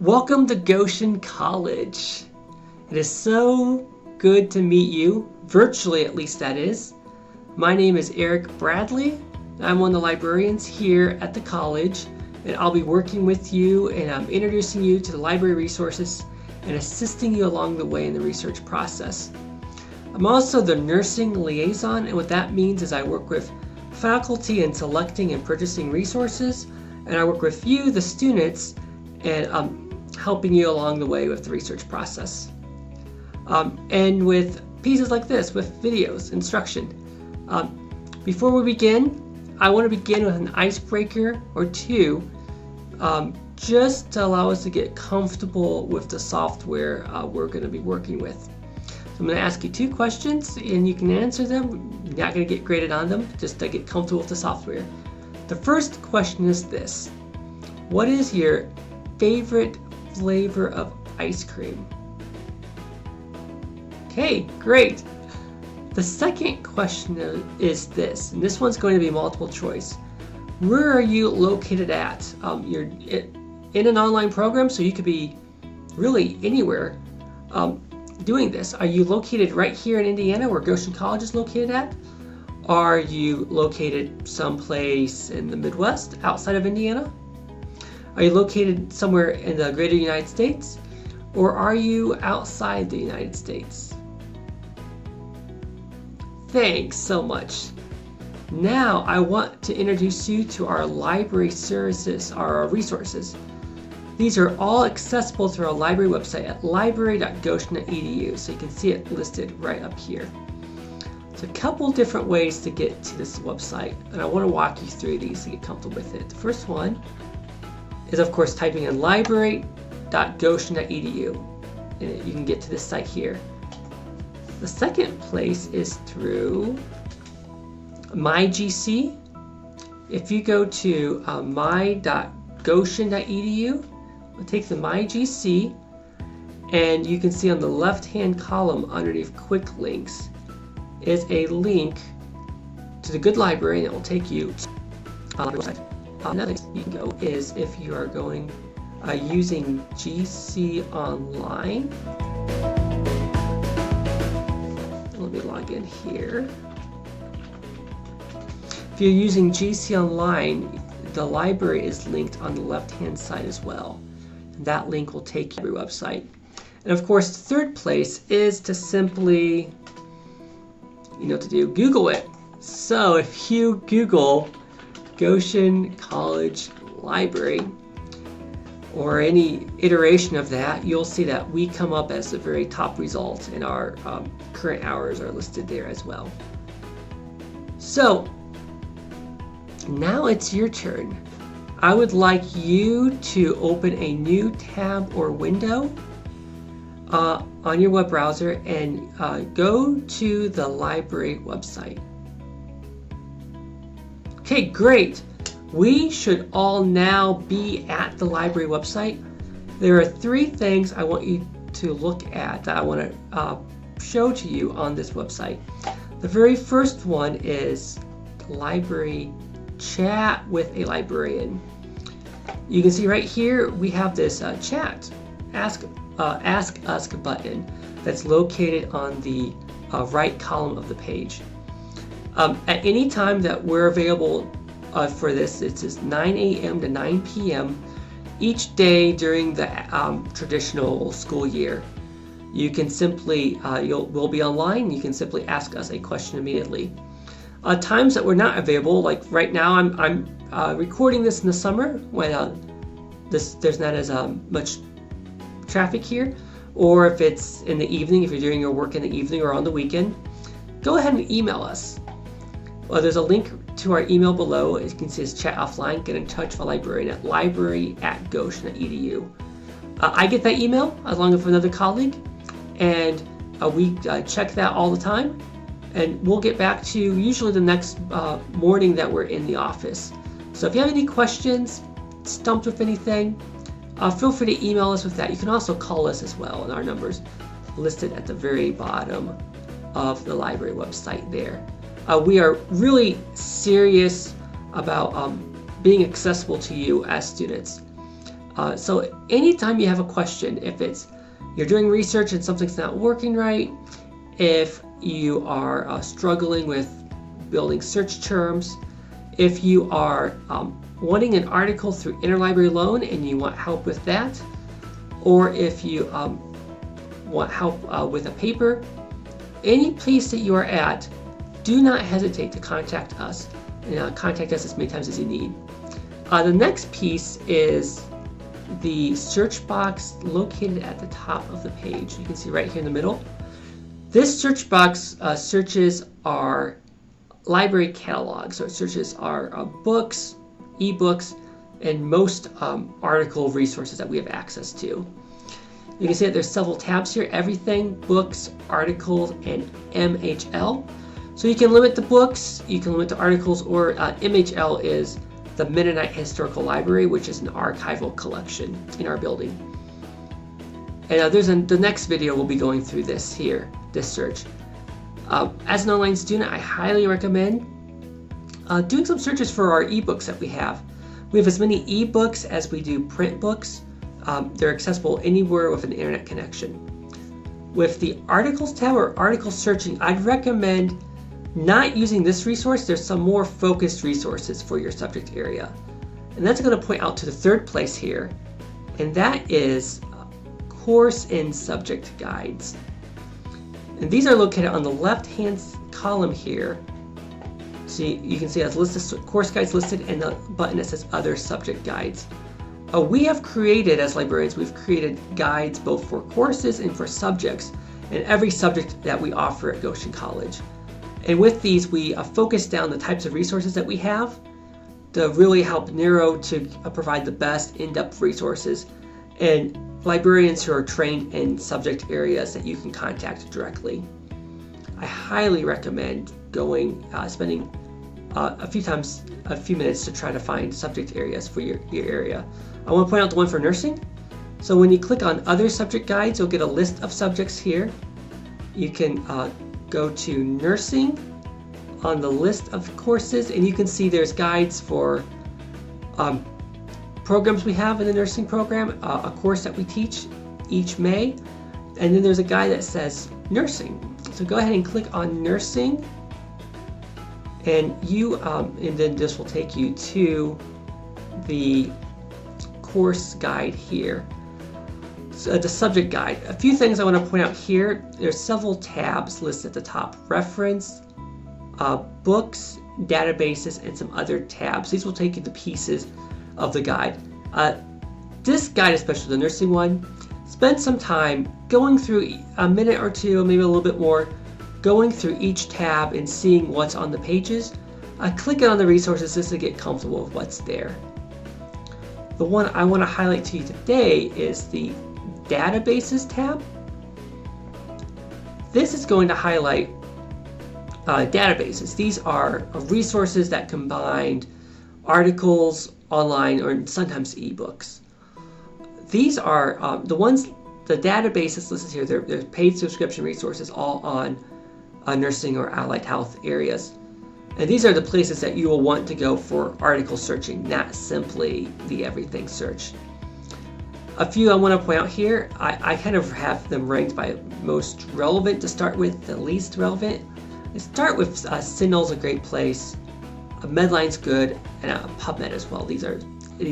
Welcome to Goshen College. It is so good to meet you, virtually at least that is. My name is Eric Bradley. I'm one of the librarians here at the college, and I'll be working with you and introducing you to the library resources and assisting you along the way in the research process. I'm also the nursing liaison, and what that means is I work with faculty in selecting and purchasing resources, and I work with you, the students, and helping you along the way with the research process. And with pieces like this, with videos, instruction. Before we begin, I want to begin with an icebreaker or two, just to allow us to get comfortable with the software we're going to be working with. So I'm going to ask you two questions, and you can answer them. You're not going to get graded on them, just to get comfortable with the software. The first question is this: what is your favorite flavor of ice cream? Okay, great. The second question is this, and this one's going to be multiple choice. Where are you located at? You're in an online program, so you could be really anywhere doing this. Are you located right here in Indiana, where Goshen College is located at? Are you located someplace in the Midwest, outside of Indiana? Are you located somewhere in the greater United States? Or are you outside the United States? Thanks so much. Now I want to introduce you to our library services, our resources. These are all accessible through our library website at library.goshen.edu, so you can see it listed right up here. There's a couple different ways to get to this website, and I want to walk you through these to get comfortable with it. The first one is, of course, typing in library.goshen.edu, and you can get to this site here. The second place is through MyGC. If you go to my.goshen.edu, we'll take the MyGC, and you can see on the left-hand column underneath Quick Links is a link to the Good Library, and it will take you to the website. Another place you can go is if you are going using GC Online. Let me log in here. If you're using GC Online, the library is linked on the left-hand side as well. And that link will take you to your website. And of course, the third place is to simply, Google it. So if you Google Goshen College Library, or any iteration of that, you'll see that we come up as the very top result, and our current hours are listed there as well. So now it's your turn. I would like you to open a new tab or window on your web browser and go to the library website. Okay, great. We should all now be at the library website. There are three things I want you to look at that I want to show to you on this website. The very first one is the library chat with a librarian. You can see right here we have this chat, Ask Us button that's located on the right column of the page. At any time that we're available for this, it's 9 a.m. to 9 p.m. each day during the traditional school year. You can simply, we'll be online, you can simply ask us a question immediately. Times that we're not available, like right now, I'm recording this in the summer when there's not as much traffic here, or if it's in the evening, if you're doing your work in the evening or on the weekend, go ahead and email us. There's a link to our email below. As you can see, it's chat offline. Get in touch with a librarian at library@goshen.edu. I get that email along with another colleague, and we check that all the time, and we'll get back to you usually the next morning that we're in the office. So if you have any questions, stumped with anything, feel free to email us with that. You can also call us as well, and our number's listed at the very bottom of the library website there. We are really serious about being accessible to you as students. So anytime you have a question, if it's you're doing research and something's not working right, if you are struggling with building search terms, if you are wanting an article through Interlibrary Loan and you want help with that, or if you want help with a paper, any place that you are at, do not hesitate to contact us. Contact us as many times as you need. The next piece is the search box located at the top of the page. You can see right here in the middle. This search box searches our library catalog. So it searches our books, ebooks, and most article resources that we have access to. You can see that there's several tabs here: everything, books, articles, and MHL. So you can limit the books, you can limit the articles, or MHL is the Mennonite Historical Library, which is an archival collection in our building. And the next video will be going through this search. As an online student, I highly recommend doing some searches for our ebooks that we have. We have as many ebooks as we do print books. They're accessible anywhere with an internet connection. With the articles tab or article searching, I'd recommend not using this resource. There's some more focused resources for your subject area. And that's going to point out to the third place here, and that is course and subject guides. And these are located on the left-hand column here. So you can see it has listed course guides listed and the button that says other subject guides. We have created, as librarians, we've created guides both for courses and for subjects, and every subject that we offer at Goshen College. And with these, we focus down the types of resources that we have to really help narrow to provide the best in-depth resources and librarians who are trained in subject areas that you can contact directly. I highly recommend spending a few minutes to try to find subject areas for your area. I want to point out the one for nursing. So when you click on other subject guides, you'll get a list of subjects here. You can go to nursing on the list of courses, and you can see there's guides for programs we have in the nursing program, a course that we teach each May, and then there's a guide that says nursing. So go ahead and click on nursing, and then this will take you to the course guide here. So the subject guide. A few things I want to point out here. There's several tabs listed at the top: reference, books, databases, and some other tabs. These will take you to pieces of the guide. This guide, especially the nursing one, spend some time going through a minute or two, maybe a little bit more, going through each tab and seeing what's on the pages. Clicking on the resources just to get comfortable with what's there. The one I want to highlight to you today is the Databases tab. This is going to highlight databases. These are resources that combine articles, online, or sometimes ebooks. These are the databases listed here. They're paid subscription resources all on nursing or allied health areas. And these are the places that you will want to go for article searching, not simply the everything search. A few I want to point out here, I kind of have them ranked by most relevant to start with, the least relevant. I start with CINAHL is a great place, Medline's good, and PubMed as well. These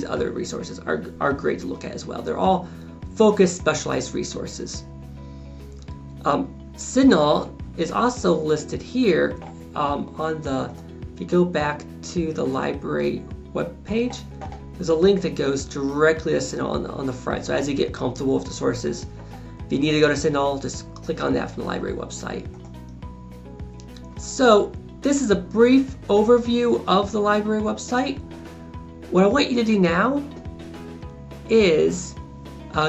other resources are great to look at as well. They're all focused, specialized resources. CINAHL is also listed here if you go back to the library webpage, there's a link that goes directly to CINAHL on the front. So as you get comfortable with the sources, if you need to go to CINAHL, just click on that from the library website. So this is a brief overview of the library website. What I want you to do now is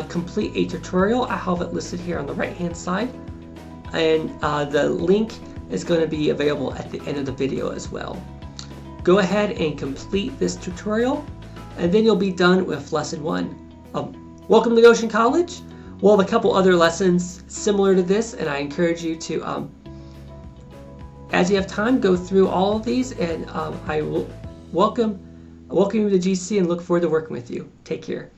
complete a tutorial. I have it listed here on the right hand side, and the link is going to be available at the end of the video as well. Go ahead and complete this tutorial, and then you'll be done with lesson 1. Welcome to Goshen College. We'll have a couple other lessons similar to this, and I encourage you to, as you have time, go through all of these, and I will welcome you to GC and look forward to working with you. Take care.